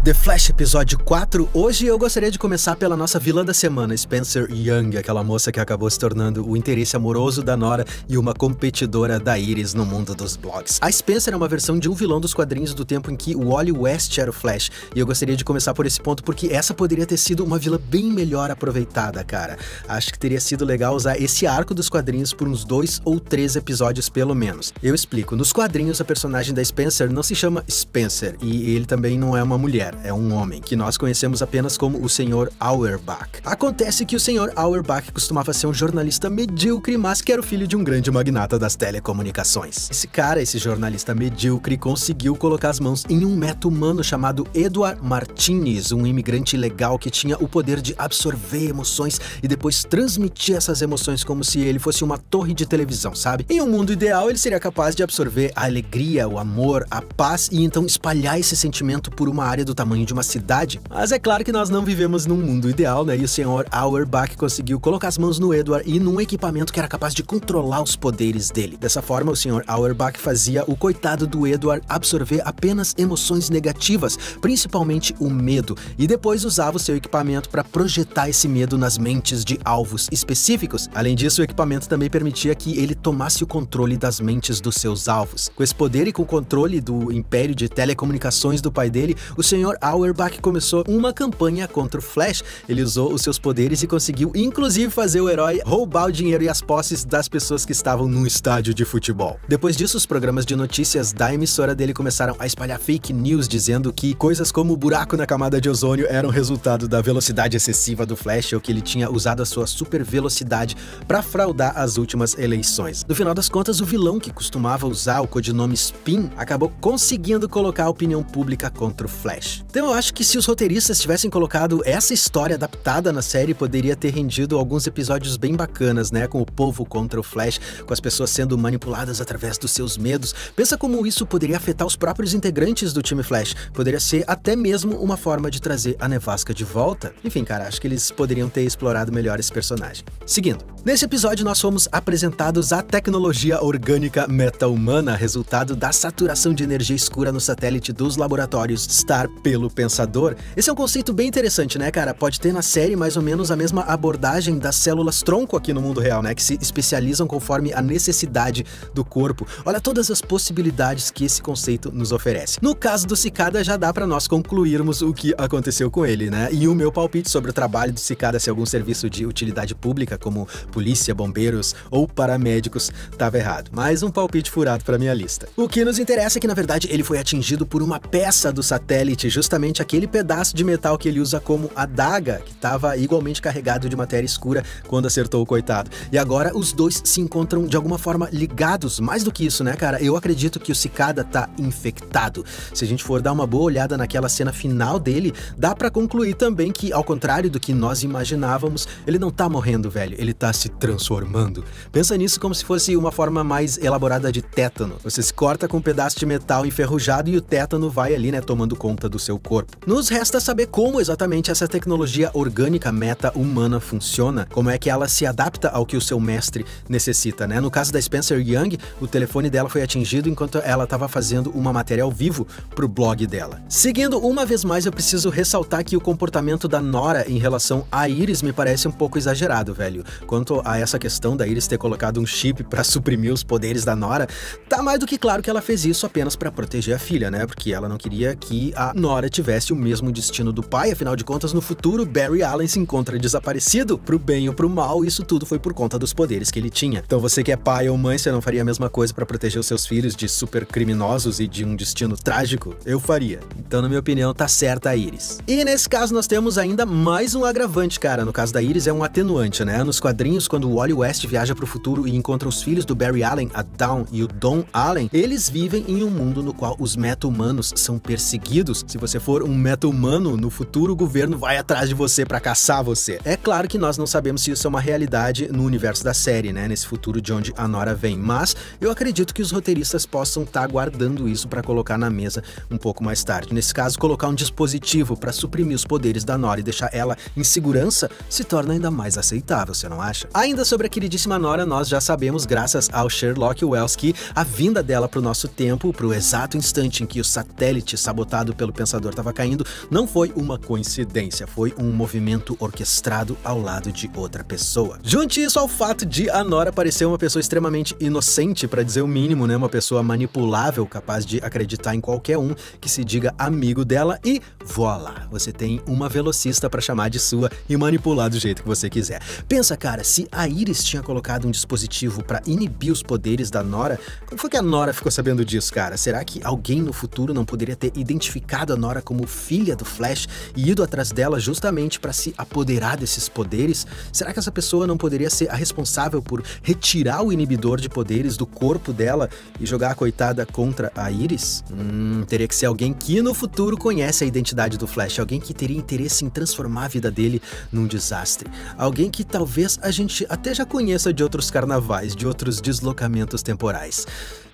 The Flash, episódio 4. Hoje eu gostaria de começar pela nossa vilã da semana, Spencer Young, aquela moça que acabou se tornando o interesse amoroso da Nora e uma competidora da Iris no mundo dos blogs. A Spencer é uma versão de um vilão dos quadrinhos do tempo em que o Wally West era o Flash, e eu gostaria de começar por esse ponto porque essa poderia ter sido uma vilã bem melhor aproveitada, cara. Acho que teria sido legal usar esse arco dos quadrinhos por uns 2 ou 3 episódios pelo menos. Eu explico, nos quadrinhos a personagem da Spencer não se chama Spencer, e ele também não é uma mulher. É um homem, que nós conhecemos apenas como o Sr. Auerbach. Acontece que o Sr. Auerbach costumava ser um jornalista medíocre, mas que era o filho de um grande magnata das telecomunicações. Esse jornalista medíocre, conseguiu colocar as mãos em um meta-humano chamado Edward Martinez, um imigrante ilegal que tinha o poder de absorver emoções e depois transmitir essas emoções como se ele fosse uma torre de televisão, sabe? Em um mundo ideal, ele seria capaz de absorver a alegria, o amor, a paz e então espalhar esse sentimento por uma área do tamanho de uma cidade. Mas é claro que nós não vivemos num mundo ideal, né? E o Sr. Auerbach conseguiu colocar as mãos no Edward e num equipamento que era capaz de controlar os poderes dele. Dessa forma, o Sr. Auerbach fazia o coitado do Edward absorver apenas emoções negativas, principalmente o medo, e depois usava o seu equipamento para projetar esse medo nas mentes de alvos específicos. Além disso, o equipamento também permitia que ele tomasse o controle das mentes dos seus alvos. Com esse poder e com o controle do império de telecomunicações do pai dele, o Sr. Auerbach começou uma campanha contra o Flash. Ele usou os seus poderes e conseguiu inclusive fazer o herói roubar o dinheiro e as posses das pessoas que estavam num estádio de futebol. Depois disso, os programas de notícias da emissora dele começaram a espalhar fake news dizendo que coisas como o buraco na camada de ozônio eram resultado da velocidade excessiva do Flash ou que ele tinha usado a sua super velocidade para fraudar as últimas eleições. No final das contas, o vilão que costumava usar o codinome Spin acabou conseguindo colocar a opinião pública contra o Flash. Então eu acho que se os roteiristas tivessem colocado essa história adaptada na série, poderia ter rendido alguns episódios bem bacanas, né? Com o povo contra o Flash, com as pessoas sendo manipuladas através dos seus medos. Pensa como isso poderia afetar os próprios integrantes do time Flash. Poderia ser até mesmo uma forma de trazer a Nevasca de volta. Enfim, cara, acho que eles poderiam ter explorado melhor esse personagem. Seguindo. Nesse episódio nós fomos apresentados à tecnologia orgânica meta-humana, resultado da saturação de energia escura no satélite dos laboratórios Star pelo Pensador. Esse é um conceito bem interessante, né, cara? Pode ter na série mais ou menos a mesma abordagem das células tronco aqui no mundo real, né? Que se especializam conforme a necessidade do corpo. Olha todas as possibilidades que esse conceito nos oferece. No caso do Cicada, já dá pra nós concluirmos o que aconteceu com ele, né? E o meu palpite sobre o trabalho do Cicada ser algum serviço de utilidade pública, como polícia, bombeiros ou paramédicos, estava errado. Mais um palpite furado pra minha lista. O que nos interessa é que, na verdade, ele foi atingido por uma peça do satélite, justamente aquele pedaço de metal que ele usa como adaga, que estava igualmente carregado de matéria escura quando acertou o coitado. E agora os dois se encontram de alguma forma ligados. Mais do que isso, né, cara? Eu acredito que o Cicada tá infectado. Se a gente for dar uma boa olhada naquela cena final dele, dá pra concluir também que, ao contrário do que nós imaginávamos, ele não tá morrendo, velho. Ele tá se transformando. Pensa nisso como se fosse uma forma mais elaborada de tétano. Você se corta com um pedaço de metal enferrujado e o tétano vai ali, né, tomando conta do seu corpo. Nos resta saber como exatamente essa tecnologia orgânica meta-humana funciona, como é que ela se adapta ao que o seu mestre necessita, né? No caso da Spencer Young, o telefone dela foi atingido enquanto ela estava fazendo uma matéria ao vivo pro blog dela. Seguindo, uma vez mais eu preciso ressaltar que o comportamento da Nora em relação a Iris me parece um pouco exagerado, velho. Quanto a essa questão da Iris ter colocado um chip para suprimir os poderes da Nora, tá mais do que claro que ela fez isso apenas para proteger a filha, né? Porque ela não queria que a Nora tivesse o mesmo destino do pai. Afinal de contas, no futuro, Barry Allen se encontra desaparecido, pro bem ou pro mal. Isso tudo foi por conta dos poderes que ele tinha. Então você que é pai ou mãe, você não faria a mesma coisa para proteger os seus filhos de super criminosos e de um destino trágico? Eu faria. Então, na minha opinião, tá certa a Iris. E nesse caso nós temos ainda mais um agravante, cara. No caso da Iris é um atenuante, né? Nos quadrinhos, quando o Wally West viaja pro futuro e encontra os filhos do Barry Allen, a Dawn e o Don Allen, eles vivem em um mundo no qual os meta-humanos são perseguidos. Se você for um meta-humano, no futuro o governo vai atrás de você pra caçar você. É claro que nós não sabemos se isso é uma realidade no universo da série, né? Nesse futuro de onde a Nora vem, mas eu acredito que os roteiristas possam estar guardando isso pra colocar na mesa um pouco mais tarde. Nesse caso, colocar um dispositivo pra suprimir os poderes da Nora e deixar ela em segurança se torna ainda mais aceitável, você não acha? Ainda sobre a queridíssima Nora, nós já sabemos, graças ao Sherlock Wells, que a vinda dela pro nosso tempo, pro exato instante em que o satélite sabotado pelo pensamento condensador estava caindo, não foi uma coincidência, foi um movimento orquestrado ao lado de outra pessoa. Junte isso ao fato de a Nora parecer uma pessoa extremamente inocente, para dizer o mínimo, né? Uma pessoa manipulável, capaz de acreditar em qualquer um que se diga amigo dela e voilá, você tem uma velocista para chamar de sua e manipular do jeito que você quiser. Pensa, cara, se a Iris tinha colocado um dispositivo para inibir os poderes da Nora, como foi que a Nora ficou sabendo disso, cara? Será que alguém no futuro não poderia ter identificado a Nora como filha do Flash e ido atrás dela justamente para se apoderar desses poderes? Será que essa pessoa não poderia ser a responsável por retirar o inibidor de poderes do corpo dela e jogar a coitada contra a Iris? Teria que ser alguém que no futuro conhece a identidade do Flash, alguém que teria interesse em transformar a vida dele num desastre. Alguém que talvez a gente até já conheça de outros carnavais, de outros deslocamentos temporais.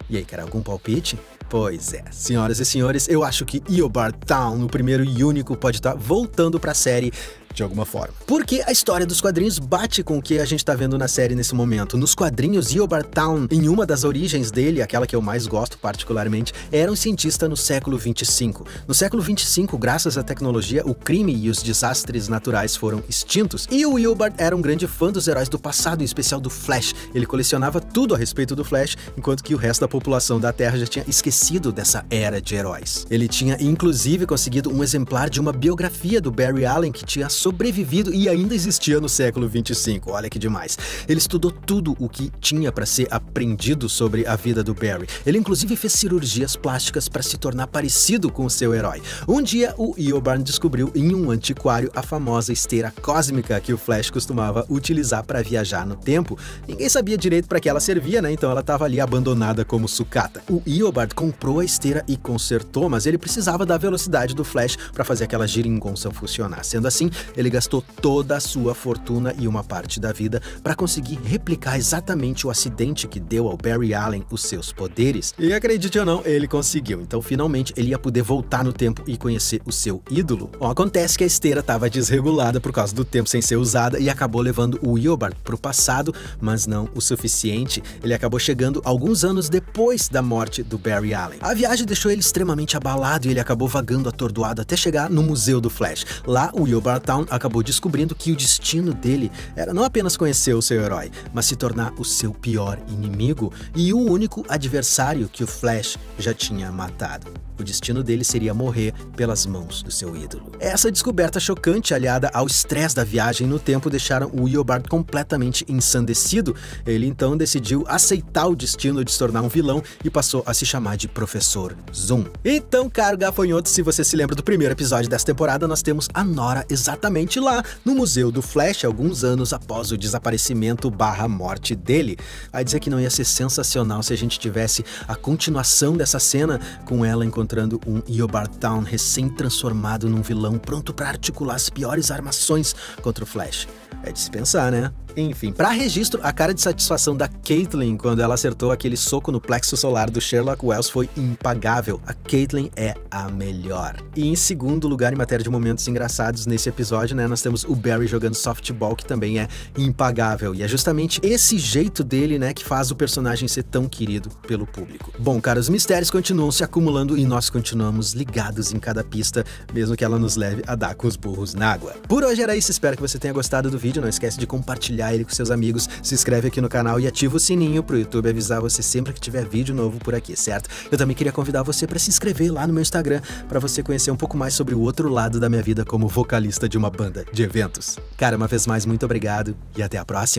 E aí, cara, algum palpite? Pois é, senhoras e senhores, eu acho que Eobard Town, o primeiro e único, pode estar voltando pra série de alguma forma. Porque a história dos quadrinhos bate com o que a gente tá vendo na série nesse momento. Nos quadrinhos, Eobard Town, em uma das origens dele, aquela que eu mais gosto particularmente, era um cientista no século 25. No século 25, graças à tecnologia, o crime e os desastres naturais foram extintos. E o Eobard era um grande fã dos heróis do passado, em especial do Flash. Ele colecionava tudo a respeito do Flash, enquanto que o resto da população da Terra já tinha esquecido dessa era de heróis. Ele tinha inclusive conseguido um exemplar de uma biografia do Barry Allen que tinha sobrevivido e ainda existia no século 25, olha que demais. Ele estudou tudo o que tinha para ser aprendido sobre a vida do Barry. Ele inclusive fez cirurgias plásticas para se tornar parecido com o seu herói. Um dia, o Eobard descobriu em um antiquário a famosa esteira cósmica que o Flash costumava utilizar para viajar no tempo. Ninguém sabia direito para que ela servia, né? Então ela estava ali abandonada como sucata. O Eobard comprou a esteira e consertou, mas ele precisava da velocidade do Flash para fazer aquela geringonça funcionar. Sendo assim, ele gastou toda a sua fortuna e uma parte da vida para conseguir replicar exatamente o acidente que deu ao Barry Allen os seus poderes. E acredite ou não, ele conseguiu. Então finalmente ele ia poder voltar no tempo e conhecer o seu ídolo. Bom, acontece que a esteira estava desregulada por causa do tempo sem ser usada e acabou levando o Eobard para o passado, mas não o suficiente. Ele acabou chegando alguns anos depois da morte do Barry Allen. A viagem deixou ele extremamente abalado e ele acabou vagando atordoado até chegar no Museu do Flash. Lá, o Eobard Town acabou descobrindo que o destino dele era não apenas conhecer o seu herói, mas se tornar o seu pior inimigo e o único adversário que o Flash já tinha matado. O destino dele seria morrer pelas mãos do seu ídolo. Essa descoberta chocante, aliada ao estresse da viagem no tempo, deixaram o Eobard completamente ensandecido. Ele então decidiu aceitar o destino de se tornar um vilão e passou a se chamar de Professor Zoom. Então, caro gafanhoto, se você se lembra do primeiro episódio dessa temporada, nós temos a Nora exatamente lá no Museu do Flash, alguns anos após o desaparecimento / morte dele. Vai dizer que não ia ser sensacional se a gente tivesse a continuação dessa cena com ela encontrando um Eobard Town recém-transformado num vilão pronto para articular as piores armações contra o Flash. É de se pensar, né? Enfim, para registro, a cara de satisfação da Caitlin quando ela acertou aquele soco no plexo solar do Sherlock Wells foi impagável. A Caitlin é a melhor. E em segundo lugar, em matéria de momentos engraçados nesse episódio, né, nós temos o Barry jogando softball, que também é impagável. E é justamente esse jeito dele, né, que faz o personagem ser tão querido pelo público. Bom, cara, os mistérios continuam se acumulando e nós continuamos ligados em cada pista, mesmo que ela nos leve a dar com os burros na água. Por hoje era isso, espero que você tenha gostado do vídeo. Não esquece de compartilhar ele com seus amigos, se inscreve aqui no canal e ativa o sininho pro YouTube avisar você sempre que tiver vídeo novo por aqui, certo? Eu também queria convidar você para se inscrever lá no meu Instagram, para você conhecer um pouco mais sobre o outro lado da minha vida como vocalista de uma banda de eventos. Cara, uma vez mais, muito obrigado e até a próxima!